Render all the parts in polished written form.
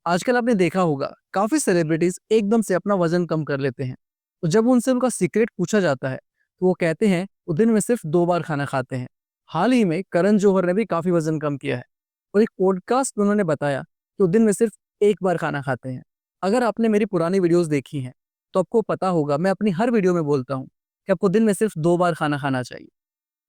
आजकल आपने देखा होगा काफी सेलिब्रिटीज एकदम से अपना वजन कम कर लेते हैं। तो जब उनसे उनका सीक्रेट पूछा जाता है तो वो कहते हैं वो दिन में सिर्फ 2 बार खाना खाते हैं। हाल ही में करण जौहर ने भी काफी वजन कम किया है और एक पॉडकास्ट में उन्होंने बताया कि वो दिन में सिर्फ 1 बार खाना खाते हैं। अगर आपने मेरी पुरानी वीडियोस देखी हैं तो आपको पता होगा मैं अपनी हर वीडियो में बोलता हूँ कि आपको दिन में सिर्फ 2 बार खाना खाना चाहिए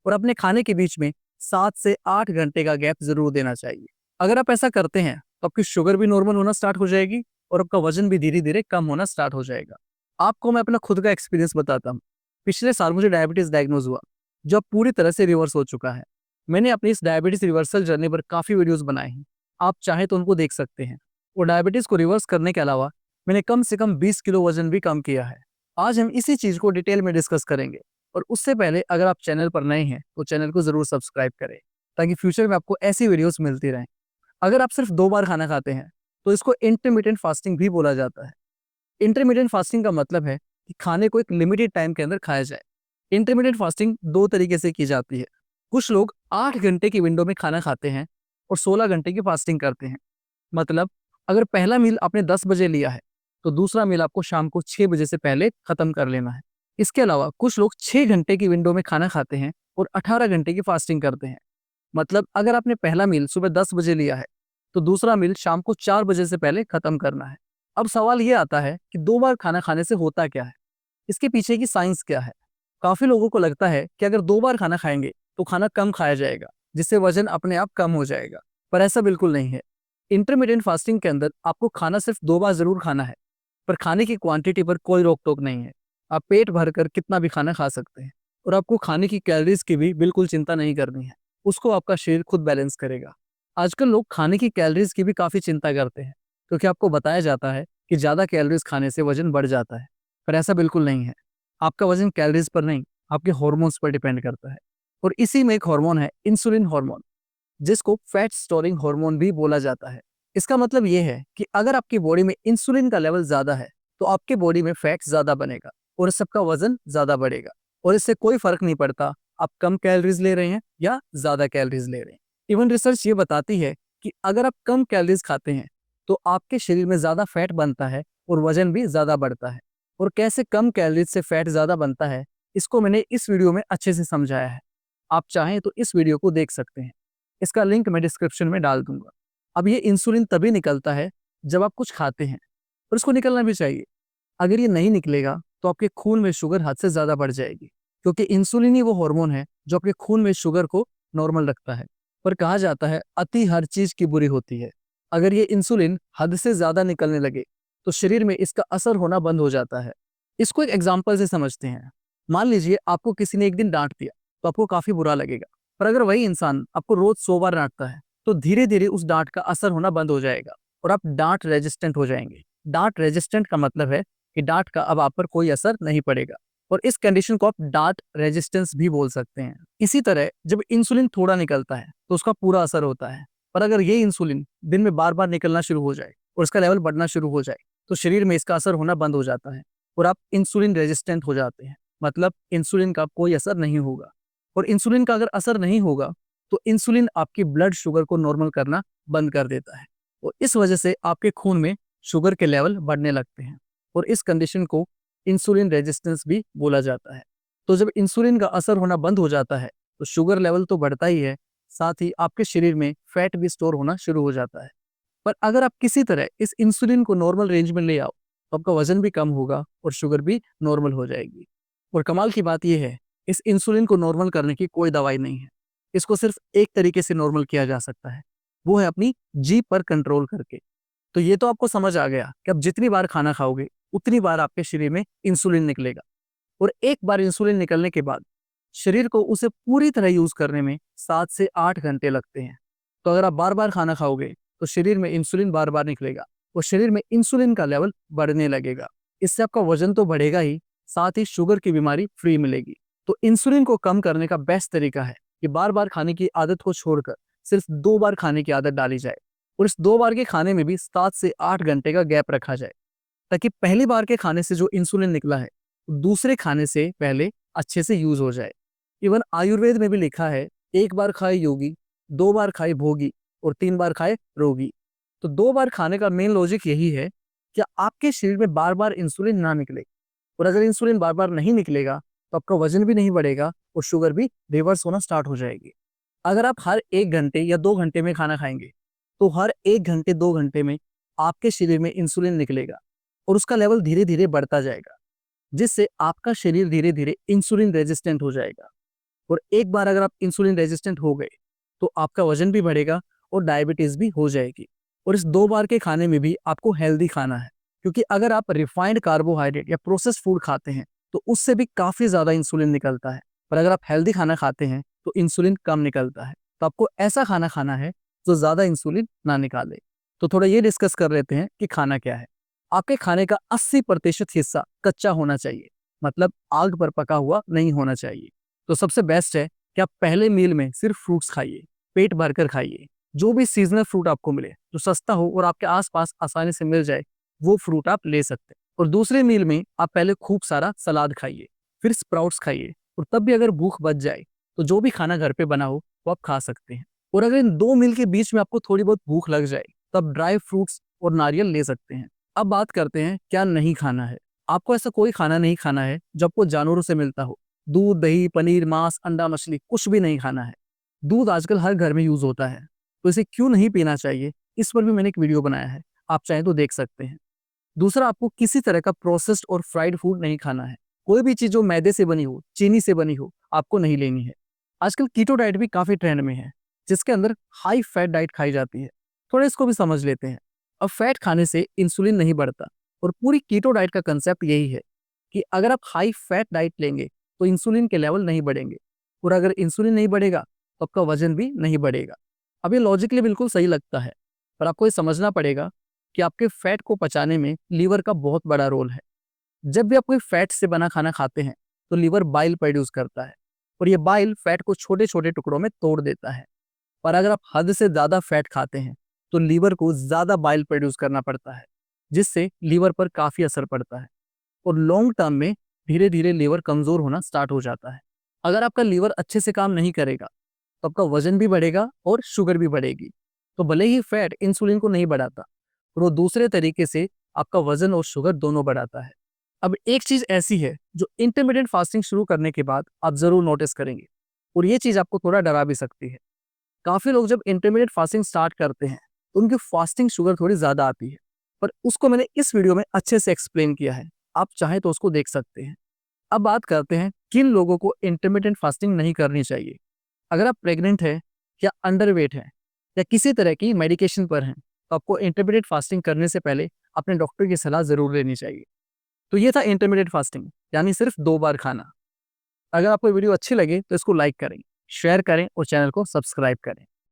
और अपने खाने के बीच में 7 से 8 घंटे का गैप जरूर देना चाहिए। अगर आप ऐसा करते हैं तो आपकी शुगर भी नॉर्मल होना स्टार्ट हो जाएगी और आपका वजन भी धीरे धीरे कम होना स्टार्ट हो जाएगा। आपको मैं अपना खुद का एक्सपीरियंस बताता हूँ। पिछले साल मुझे डायबिटीज डायग्नोज हुआ जो अब पूरी तरह से रिवर्स हो चुका है। मैंने अपनी इस डायबिटीज रिवर्सल जर्नी पर काफी वीडियोस बनाए हैं, आप चाहें तो उनको देख सकते हैं। और डायबिटीज को रिवर्स करने के अलावा मैंने कम से कम 20 किलो वजन भी कम किया है। आज हम इसी चीज को डिटेल में डिस्कस करेंगे। और उससे पहले अगर आप चैनल पर नए हैं तो चैनल को जरूर सब्सक्राइब करें ताकि फ्यूचर में आपको ऐसी वीडियोस मिलती रहें। अगर आप सिर्फ 2 बार खाना खाते हैं तो इसको इंटरमीडिएंट फास्टिंग भी बोला जाता है। इंटरमीडिएंट फास्टिंग का मतलब है कि खाने को एक लिमिटेड टाइम के अंदर खाया जाए। इंटरमीडिएंट फास्टिंग 2 तरीके से की जाती है। कुछ लोग 8 घंटे की विंडो में खाना खाते हैं और 16 घंटे की फास्टिंग करते हैं। मतलब अगर पहला मील आपने 10 बजे लिया है तो दूसरा मील आपको शाम को 6 बजे से पहले खत्म कर लेना है। इसके अलावा कुछ लोग 6 घंटे की विंडो में खाना खाते हैं और 18 घंटे की फास्टिंग करते हैं। मतलब अगर आपने पहला मील सुबह 10 बजे लिया है तो दूसरा मील शाम को 4 बजे से पहले खत्म करना है। अब सवाल ये आता है कि 2 बार खाना खाने से होता क्या है, इसके पीछे की साइंस क्या है। काफी लोगों को लगता है कि अगर 2 बार खाना खाएंगे तो खाना कम खाया जाएगा जिससे वजन अपने आप कम हो जाएगा, पर ऐसा बिल्कुल नहीं है। इंटरमीडिएंट फास्टिंग के अंदर आपको खाना सिर्फ 2 बार जरूर खाना है, पर खाने की क्वांटिटी पर कोई रोक टोक नहीं है। आप पेट भरकर कितना भी खाना खा सकते हैं और आपको खाने की कैलोरीज की भी बिल्कुल चिंता नहीं करनी है, उसको आपका शरीर खुद बैलेंस करेगा। आजकल लोग खाने की कैलोरीज की भी काफी चिंता करते हैं क्योंकि आपको बताया जाता है कि ज्यादा कैलोरीज खाने से वजन बढ़ जाता है, पर ऐसा बिल्कुल नहीं है। आपका वजन कैलोरीज पर नहीं, आपके हॉर्मोन्स पर डिपेंड करता है। और इसी में एक हार्मोन है इंसुलिन हार्मोन, जिसको फैट स्टोरिंग हार्मोन भी बोला जाता है। इसका मतलब यह है कि अगर आपकी बॉडी में इंसुलिन का लेवल ज्यादा है तो आपके बॉडी में फैट ज्यादा बनेगा और सबका वजन ज्यादा बढ़ेगा। और इससे कोई फर्क नहीं पड़ता आप कम कैलोरीज ले रहे हैं या ज्यादा कैलोरीज ले रहे हैं। इवन रिसर्च ये बताती है कि अगर आप कम कैलोरीज खाते हैं तो आपके शरीर में ज्यादा फैट बनता है और वजन भी ज्यादा बढ़ता है। और कैसे कम कैलोरीज से फैट ज्यादा बनता है इसको मैंने इस वीडियो में अच्छे से समझाया है। आप चाहें तो इस वीडियो को देख सकते हैं, इसका लिंक मैं डिस्क्रिप्शन में डाल दूंगा। अब ये इंसुलिन तभी निकलता है जब आप कुछ खाते हैं और इसको निकलना भी चाहिए। अगर ये नहीं निकलेगा तो आपके खून में शुगर हद से ज्यादा बढ़ जाएगी, क्योंकि इंसुलिन ही वो हार्मोन है जो आपके खून में शुगर को नॉर्मल रखता है। पर कहा जाता है अति हर चीज की बुरी होती है। अगर ये इंसुलिन हद से ज्यादा निकलने लगे तो शरीर में इसका असर होना बंद हो जाता है। इसको एक एग्जाम्पल से समझते हैं। मान लीजिए आपको किसी ने एक दिन डांट दिया तो आपको काफी बुरा लगेगा, पर अगर वही इंसान आपको रोज 100 बार डांटता है तो धीरे धीरे उस डांट का असर होना बंद हो जाएगा और आप डांट रेजिस्टेंट हो जाएंगे। डांट रेजिस्टेंट का मतलब है कि डांट का अब आप पर कोई असर नहीं पड़ेगा और इस कंडीशन को आप डांट रेजिस्टेंस भी बोल सकते हैं। इसी तरह जब इंसुलिन थोड़ा निकलता है तो उसका पूरा असर होता है, पर अगर ये इंसुलिन दिन में बार बार निकलना शुरू हो जाए और इसका लेवल बढ़ना शुरू हो जाए तो शरीर में इसका असर होना बंद हो जाता है और आप इंसुलिन रेजिस्टेंट हो जाते हैं। मतलब इंसुलिन का कोई असर नहीं होगा। और इंसुलिन का अगर असर नहीं होगा तो इंसुलिन आपकी ब्लड शुगर को नॉर्मल करना बंद कर देता है और इस वजह से आपके खून में शुगर के लेवल बढ़ने लगते हैं और इस कंडीशन को इंसुलिन रेजिस्टेंस भी बोला जाता है। तो जब इंसुलिन का असर होना बंद हो जाता है तो शुगर लेवल तो बढ़ता ही है, साथ ही आपके शरीर में फैट भी स्टोर होना शुरू हो जाता है। पर अगर आप किसी तरह इस इंसुलिन को नॉर्मल रेंज में ले आओ तो आपका वजन भी कम होगा और शुगर भी नॉर्मल हो जाएगी। और कमाल की बात यह है, इस इंसुलिन को नॉर्मल करने की कोई दवाई नहीं है। इसको सिर्फ एक तरीके से नॉर्मल किया जा सकता है, वो है अपनी जीभ पर कंट्रोल करके। तो ये तो आपको समझ आ गया कि आप जितनी बार खाना खाओगे उतनी बार आपके शरीर में इंसुलिन निकलेगा और एक बार इंसुलिन निकलने के बाद शरीर को उसे पूरी तरह यूज करने में 7 से 8 घंटे लगते हैं। तो अगर आप बार बार खाना खाओगे तो शरीर में इंसुलिन बार बार निकलेगा और शरीर में इंसुलिन का लेवल बढ़ने लगेगा। इससे आपका वजन तो बढ़ेगा ही, साथ ही शुगर की बीमारी फ्री मिलेगी। तो इंसुलिन को कम करने का बेस्ट तरीका है कि बार बार खाने की आदत को छोड़कर सिर्फ 2 बार खाने की आदत डाली जाए और इस 2 बार के खाने में भी 7 से 8 घंटे का गैप रखा जाए, ताकि पहली बार के खाने से जो इंसुलिन निकला है दूसरे खाने से पहले अच्छे से यूज हो जाए। इवन आयुर्वेद में भी लिखा है 1 बार खाए योगी, 2 बार खाए भोगी और 3 बार खाए रोगी। तो 2 बार खाने का मेन लॉजिक यही है कि आपके शरीर में बार-बार इंसुलिन ना निकले, और अगर इंसुलिन बार-बार नहीं निकलेगा, तो आपका वज़न भी नहीं बढ़ेगा और शुगर भी रिवर्स होना स्टार्ट हो जाएगी। अगर आप हर 1 घंटे या 2 घंटे में खाना खाएँगे, तो हर 1 घंटे 2 घंटे में आपके शरीर में इंसुलिन निकलेगा और उसका लेवल धीरे-धीरे बढ़ता जाएगा, जिससे आपका शरीर धीरे-धीरे इंसुलिन रेजिस्टेंट हो जाएगा। और एक बार अगर आप इंसुलिन रेजिस्टेंट हो गए, तो आपका वज़न भी बढ़ेगा और डायबिटीज़ भी हो जाएगी। और इस 2 बार के खाने में भी आपको हेल्दी खाना है, क्योंकि अगर आप रिफाइंड कार्बोहाइड्रेट या प्रोसेस्ड फूड खाते हैं, तो उससे भी काफ़ी ज़्यादा इंसुलिन निकलता है। पर अगर आप हेल्दी खाना खाते हैं, तो इंसुलिन कम निकलता है। तो आपको ऐसा खाना खाना है, जो ज़्यादा इंसुलिन ना निकाले। तो थोड़ा ये डिस्कस कर लेते हैं कि खाना क्या है। आपके खाने का 80% हिस्सा कच्चा होना चाहिए, मतलब आग पर पका हुआ नहीं होना चाहिए। तो सबसे बेस्ट है कि आप पहले मील में सिर्फ फ्रूट्स खाइए, पेट भरकर खाइए। जो भी सीजनल फ्रूट आपको मिले, जो सस्ता हो और आपके आसपास आसानी से मिल जाए, वो फ्रूट आप ले सकते हैं। और दूसरे मील में आप पहले खूब सारा सलाद खाइए, फिर स्प्राउट्स खाइए, और तब भी अगर भूख बच जाए, तो जो भी खाना घर पे बना हो वो आप खा सकते हैं। और अगर इन 2 मील के बीच में आपको थोड़ी बहुत भूख लग जाए, तब ड्राई फ्रूट्स और नारियल ले सकते हैं। अब बात करते हैं क्या नहीं खाना है। आपको ऐसा कोई खाना नहीं खाना है जो आपको जानवरों से मिलता हो। दूध, दही, पनीर, मांस, अंडा, मछली कुछ भी नहीं खाना है। दूध आजकल हर घर में यूज़ होता है, तो इसे क्यों नहीं पीना चाहिए, इस पर भी मैंने एक वीडियो बनाया है, आप चाहें तो देख सकते हैं। दूसरा, आपको किसी तरह का प्रोसेस्ड और फ्राइड फूड नहीं खाना है। कोई भी चीज़ जो मैदे से बनी हो, चीनी से बनी हो, आपको नहीं लेनी है। आजकल कीटो डाइट भी काफ़ी ट्रेंड में है, जिसके अंदर हाई फैट डाइट खाई जाती है। थोड़ा इसको भी समझ लेते हैं। अब फैट खाने से इंसुलिन नहीं बढ़ता, और पूरी कीटो डाइट का कंसेप्ट यही है कि अगर आप हाई फैट डाइट लेंगे, तो इंसुलिन के लेवल नहीं बढ़ेंगे, और अगर इंसुलिन नहीं बढ़ेगा, तो आपका वज़न भी नहीं बढ़ेगा। अब ये लॉजिकली बिल्कुल सही लगता है, पर आपको ये समझना पड़ेगा कि आपके फैट को पचाने में लीवर का बहुत बड़ा रोल है। जब भी आप कोई फैट से बना खाना खाते हैं, तो लीवर बाइल प्रोड्यूस करता है, और ये बाइल फैट को छोटे-छोटे टुकड़ों में तोड़ देता है। पर अगर आप हद से ज़्यादा फैट खाते हैं, तो लीवर को ज़्यादा बाइल प्रोड्यूस करना पड़ता है, जिससे लीवर पर काफ़ी असर पड़ता है, और लॉन्ग टर्म में धीरे-धीरे लीवर कमज़ोर होना स्टार्ट हो जाता है। अगर आपका लीवर अच्छे से काम नहीं करेगा, तो आपका वज़न भी बढ़ेगा और शुगर भी बढ़ेगी। तो भले ही फैट इंसुलिन को नहीं बढ़ाता, पर वो दूसरे तरीके से आपका वज़न और शुगर दोनों बढ़ाता है। अब एक चीज़ ऐसी है जो इंटरमिटेंट फास्टिंग शुरू करने के बाद आप ज़रूर नोटिस करेंगे, और ये चीज़ आपको थोड़ा डरा भी सकती है। काफ़ी लोग जब इंटरमिटेंट फास्टिंग स्टार्ट करते हैं, तो उनकी फास्टिंग शुगर थोड़ी ज़्यादा आती है, पर उसको मैंने इस वीडियो में अच्छे से एक्सप्लेन किया है। आप चाहें तो उसको देख सकते हैं। अब बात करते हैं किन लोगों को इंटरमिटेंट फास्टिंग नहीं करनी चाहिए। अगर आप प्रेग्नेंट हैं, या अंडरवेट हैं, या किसी तरह की मेडिकेशन पर हैं, तो आपको इंटरमिटेंट फास्टिंग करने से पहले अपने डॉक्टर की सलाह ज़रूर लेनी चाहिए। तो ये था इंटरमिटेंट फास्टिंग, यानी सिर्फ 2 बार खाना। अगर आपको वीडियो अच्छी लगे तो इसको लाइक करें, शेयर करें और चैनल को सब्सक्राइब करें।